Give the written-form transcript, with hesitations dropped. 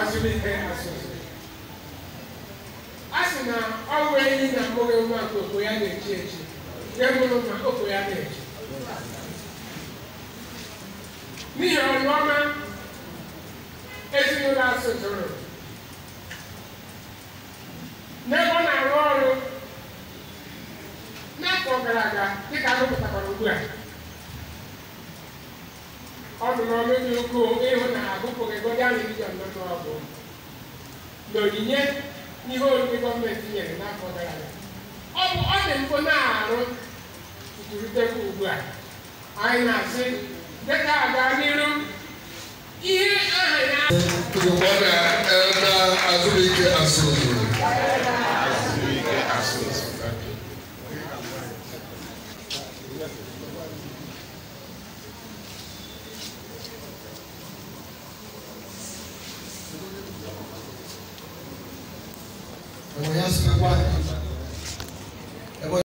Azụlite asụsụ. A sị na ọ bụ enyi na mkpụrụ nwa nke okpo ya na-echi echi, ya bụrụ ma okpo ya na-echi. N'ihi ọrụ ọma ezinụlọ asụsụ rụrụ, n'ebe ọ na-arụ ọrụ n'afọ gara aga dịka arụpụtakwara ugbu a. Ọ bụ n'ọrụ dị ukwuu ịhụ na agụpụghị ego anyị milion n'ọgụ n'onyinye ihe oriri gọọmenti nyere n'afọ gara aga. Ọ dị mpụ na-arụ tuturutekwa ugbu a. Anyị na-asị dịka aga n'iru ihe aha ya Azụlike asụsụ. Amanhã se